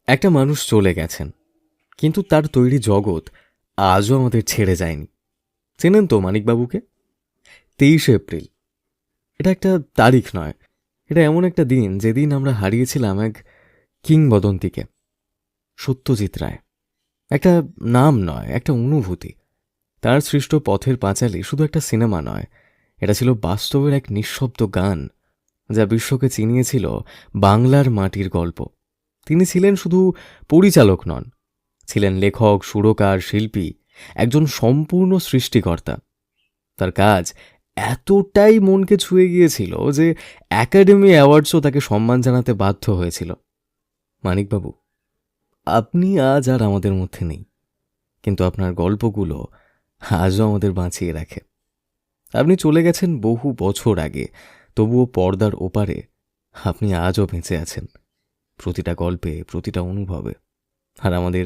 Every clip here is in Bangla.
একটা মানুষ চলে গেছেন, কিন্তু তার তৈরি জগৎ আজও আমাদের ছেড়ে যায়নি। চেনেন তো মানিকবাবুকে? 23 এপ্রিল, এটা একটা তারিখ নয়, এটা এমন একটা দিন যেদিন আমরা হারিয়েছিলাম এক কিংবদন্তিকে, সত্যজিৎ রায়। একটা নাম নয়, একটা অনুভূতি। তার সৃষ্ট পথের পাঁচালী শুধু একটা সিনেমা নয়, এটা ছিল বাস্তবের এক নিঃশব্দ গান, যা বিশ্বকে চিনিয়েছিল বাংলার মাটির গল্প। তিনি ছিলেন শুধু পরিচালক নন, ছিলেন লেখক, সুরকার, শিল্পী, একজন সম্পূর্ণ সৃষ্টিকর্তা। তার কাজ এতটাই মনকে ছুঁয়ে গিয়েছিল যে একাডেমি অ্যাওয়ার্ডসও তাকে সম্মান জানাতে বাধ্য হয়েছিল। মানিকবাবু, আপনি আজ আর আমাদের মধ্যে নেই, কিন্তু আপনার গল্পগুলো আজও আমাদের বাঁচিয়ে রাখে। আপনি চলে গেছেন বহু বছর আগে, তবুও পর্দার ওপারে আপনি আজও বেঁচে আছেন, প্রতিটা গল্পে, প্রতিটা অনুভবে, আর আমাদের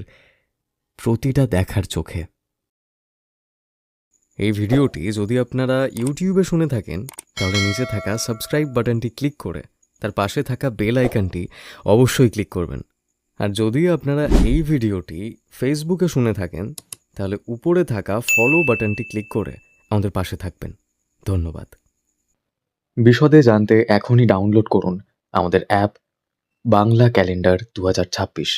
প্রতিটা দেখার চোখে। এই ভিডিওটি যদি আপনারা ইউটিউবে শুনে থাকেন, তাহলে নিচে থাকা সাবস্ক্রাইব বাটনটি ক্লিক করে তার পাশে থাকা বেল আইকনটি অবশ্যই ক্লিক করবেন। আর যদি আপনারা এই ভিডিওটি ফেসবুকে শুনে থাকেন, তাহলে উপরে থাকা ফলো বাটনটি ক্লিক করে আমাদের পাশে থাকবেন। ধন্যবাদ। বিশদে জানতে এখনই ডাউনলোড করুন আমাদের অ্যাপ বাংলা ক্যালেন্ডার 2026।